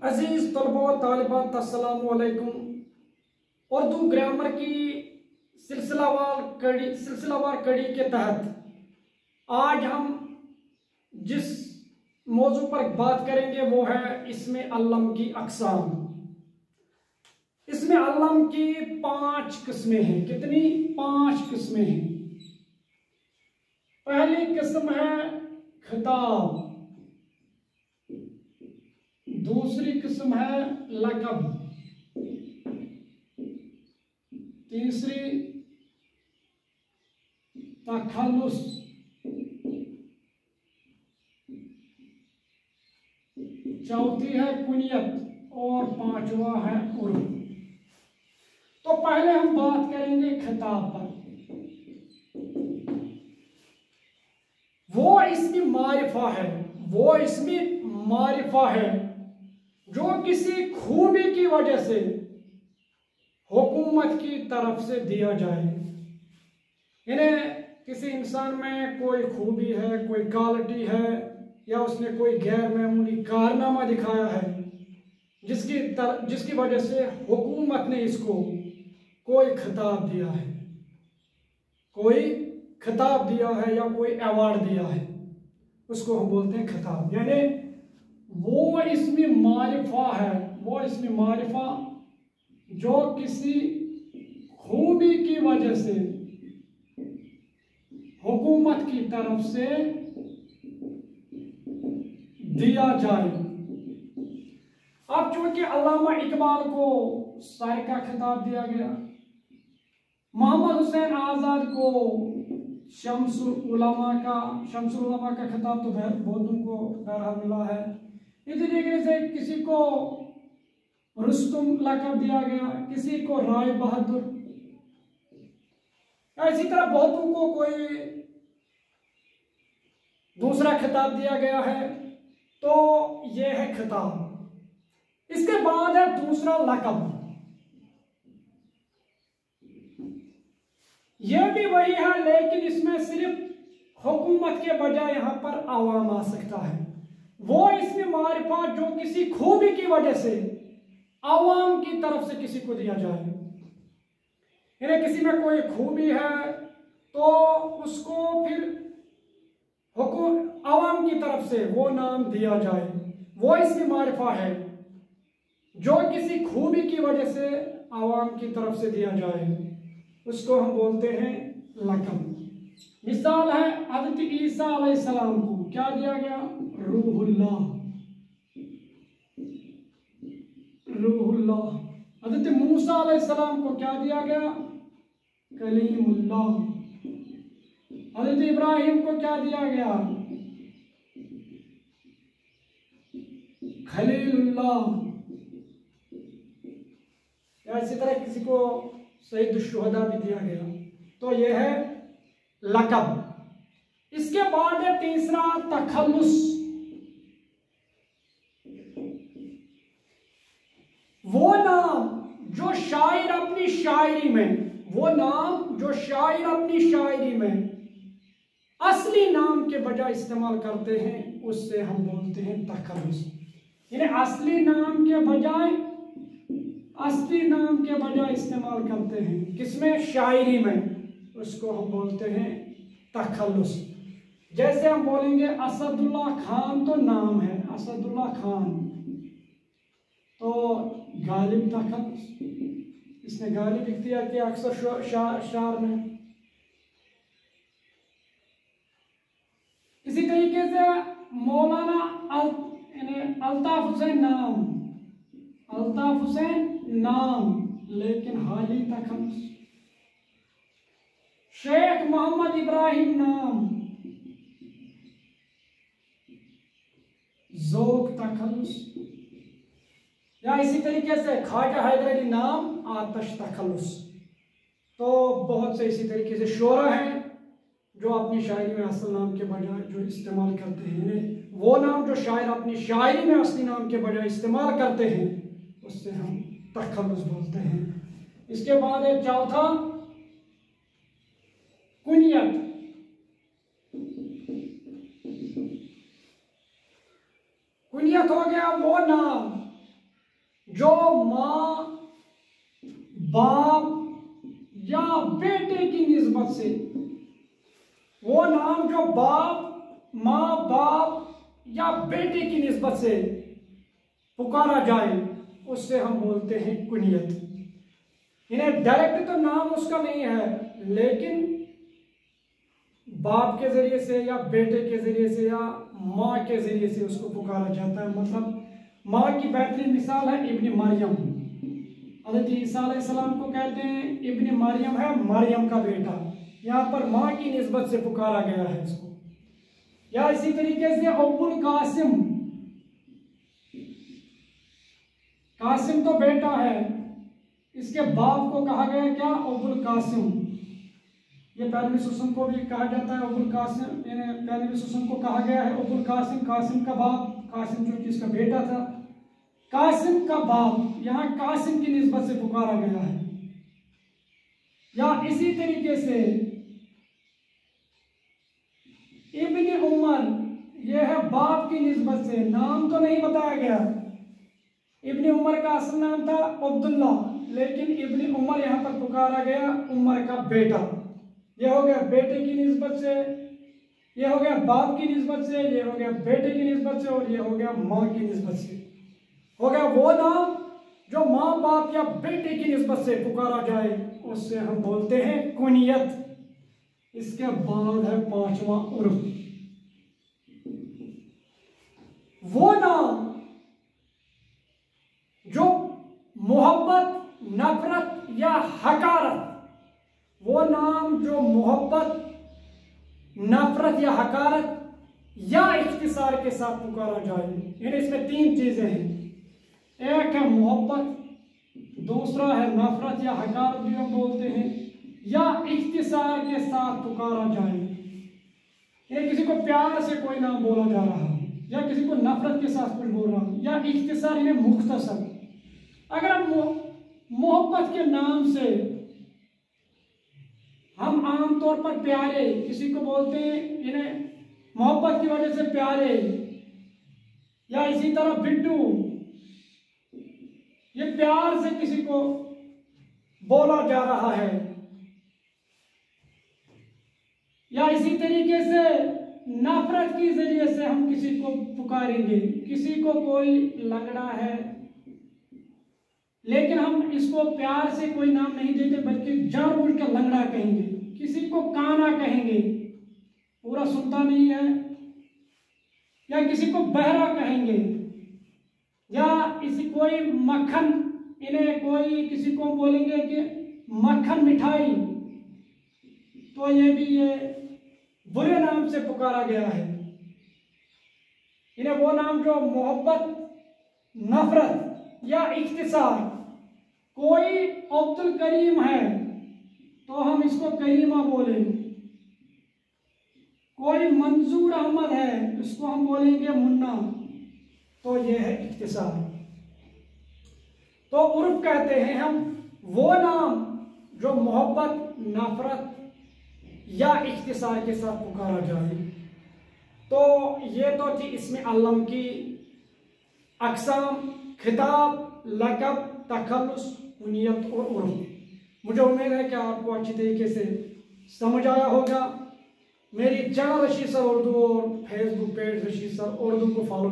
अजीज तलबा व तालिबात अस्सलामु अलैकुम। उर्दू ग्रामर की सिलसिलावार कड़ी के तहत आज हम जिस मौजू पर बात करेंगे वो है इसमें अल्लम की अक़साम। इसमें अल्लम की 5 किस्में हैं। कितनी? 5 किस्में हैं। पहली किस्म है खिताब, दूसरी किस्म है लक़ब, तीसरी तखल्लुस, चौथी है कुनियत और 5वां है उर्फ। तो पहले हम बात करेंगे खिताब पर। वो इसमें मारिफा है, वो इसमें मारिफा है जो किसी खूबी की वजह से हुकूमत की तरफ से दिया जाए। यानी किसी इंसान में कोई खूबी है, कोई क्वालिटी है, या उसने कोई गैर मामूली कारनामा दिखाया है जिसकी वजह से हुकूमत ने इसको कोई खिताब दिया है, कोई खिताब दिया है या कोई अवार्ड दिया है, उसको हम बोलते हैं खिताब। यानी वो इसमें मारिफा है, वो इसमें मारिफा जो किसी खूबी की वजह से हुकूमत की तरफ से दिया जाए। अब चूंकि अल्लामा इकबाल को शायर का खिताब दिया गया, मोहम्मद हुसैन आजाद को शम्सुल उलमा का खिताब तो बहुतों को बहरहाल मिला है। इसी तरीके से किसी को रुस्तुम लक़ब दिया गया, किसी को राय बहादुर, इसी तरह बहुतों को कोई दूसरा खिताब दिया गया है। तो यह है खिताब। इसके बाद है दूसरा लक़ब। यह भी वही है, लेकिन इसमें सिर्फ हुकूमत के बजाय यहां पर आवाम आ सकता है। वो इसमें मारिफा जो किसी खूबी की वजह से आवाम की तरफ से किसी को दिया जाए। यानी किसी में कोई खूबी है तो उसको फिर आवाम की तरफ से वो नाम दिया जाए, वो इसमें मारिफा है जो किसी खूबी की वजह से आवाम की तरफ से दिया जाए, उसको हम बोलते हैं लक़ब। मिसाल है हज़रत ईसा अलैहिस्सलाम को क्या दिया गया? रूहुल्लाह। हज़रत मूसा अलैहिस्सलाम को क्या दिया गया? कलीमुल्लाह। हज़रत इब्राहिम को क्या दिया गया? खलीलुल्लाह। या इसी तरह किसी को सईद शुहदा भी दिया गया। तो यह है लक़ब। इसके बाद है तीसरा तखल्लुस। वो नाम जो शायर अपनी शायरी में असली नाम के बजाय इस्तेमाल करते हैं, उससे हम बोलते हैं तखल्लुस। यानी असली नाम के बजाय इस्तेमाल करते हैं किसमें? शायरी में, उसको हम बोलते हैं तखल्लुस। जैसे हम बोलेंगे असदुल्ला खान, तो नाम है असदुल्ला खान, तो गालिब तखल्लुस, इसने गालिब इख्तियार किया अक्सर शार में। इसी तरीके से मौलाना अल्ताफ हुसैन नाम लेकिन हाली तखल्लुस। शेख मोहम्मद इब्राहिम नाम, ज़ौक़ तखल्लुस। या इसी तरीके से ख्वाजा हैदर अली नाम, आतश तखल्लुस। तो बहुत से इसी तरीके से शोरा हैं जो अपनी शायरी में असल नाम के बजाय जो इस्तेमाल करते हैं, वो नाम जो शायर अपनी शायरी में असली नाम के बजाय इस्तेमाल करते हैं, उससे हम तखल्लुस बोलते हैं। इसके बाद है चौथा कुनियत। कुनियत हो गया वो नाम जो माँ बाप या बेटे की निस्बत से, वो नाम जो माँ बाप या बेटे की निस्बत से पुकारा जाए उससे हम बोलते हैं कुनियत। इन्हें डायरेक्ट तो नाम उसका नहीं है, लेकिन बाप के जरिए से या बेटे के जरिए से या माँ के जरिए से उसको पुकारा जाता है। मतलब माँ की बेहतरीन मिसाल है इब्न मरियम। हज़रत ईसा अलैहिस्सलाम को कहते हैं इब्न मरियम, है मरियम का बेटा। यहाँ पर माँ की निस्बत से पुकारा गया है इसको। या इसी तरीके से अब्बुल कासिम, कासिम तो बेटा है, इसके बाप को कहा गया क्या, अब्बुल कासिम। ये पहले सुसन को भी कहा जाता है अब्बुल कासिम, पहले सुसन को कहा गया है अब्बुल कासिम। कासिम का बाप, कासिम जो कि इसका बेटा था, कासिम का बाप, यहाँ कासिम की निस्बत से पुकारा गया है। या इसी तरीके से इब्न उमर, यह है बाप की निस्बत से, नाम तो नहीं बताया गया। इब्न उमर का असल नाम था अब्दुल्ला, लेकिन इब्न उमर यहाँ पर पुकारा गया उमर का बेटा। यह हो गया बेटे की निस्बत से, यह हो गया बाप की निस्बत से, यह हो गया बेटे की निस्बत से, और यह हो गया माँ की निस्बत से। हो गया वो नाम जो माँ बाप या बेटे की निस्बत से पुकारा जाए उससे हम बोलते हैं कुनियत। इसके बाद है पांचवा उर्फ। वो नाम जो मोहब्बत, नफरत या हकारत, वो नाम जो मोहब्बत, नफरत या हकारत या इख्तिसार के साथ पुकारा जाए। यानी इसमें तीन चीजें हैं, एक है मोहब्बत, दूसरा है नफरत या हकारत भी हम बोलते हैं, या इख्तिसार के साथ पुकारा जाए। ये किसी को प्यार से कोई नाम बोला जा रहा है, या किसी को नफरत के साथ कुछ बोल रहा हूं, या इख्तिसार यानी मुख्तसर। अगर हम मोहब्बत के नाम से हम आमतौर पर प्यारे किसी को बोलते हैं, इन्हें मोहब्बत की वजह से प्यारे, या इसी तरह बिट्टू, ये प्यार से किसी को बोला जा रहा है। या इसी तरीके से नफरत की जरिए से हम किसी को पुकारेंगे, किसी को कोई लंगड़ा है, लेकिन हम इसको प्यार से कोई नाम नहीं देते बल्कि जानबूझकर लंगड़ा कहेंगे। किसी को काना कहेंगे, पूरा सुनता नहीं है, या किसी को बहरा कहेंगे, या इसी कोई मक्खन, इन्हें कोई किसी को बोलेंगे कि मक्खन मिठाई, तो ये बुरे नाम से पुकारा गया है। इन्हें वो नाम जो मोहब्बत, नफरत या इख्तिसार, कोई अब्दुल करीम है तो हम इसको करीमा बोलेंगे, कोई मंजूर अहमद है इसको हम बोलेंगे मुन्ना, तो यह है इख्तिसार। तो उर्फ कहते हैं हम वो नाम जो मोहब्बत, नफरत या इख्तिसार के साथ पुकारा जाए। तो ये तो थी इसमें अल्लम की अक़साम, खिताब, लक़ब, तखल्लुस, कुनियत और उर्फ। मुझे उम्मीद है कि आपको अच्छी तरीके से समझ आया होगा। मेरी चैनल रशीद सर उर्दू और Facebook page Rashid sir Urdu को फॉलो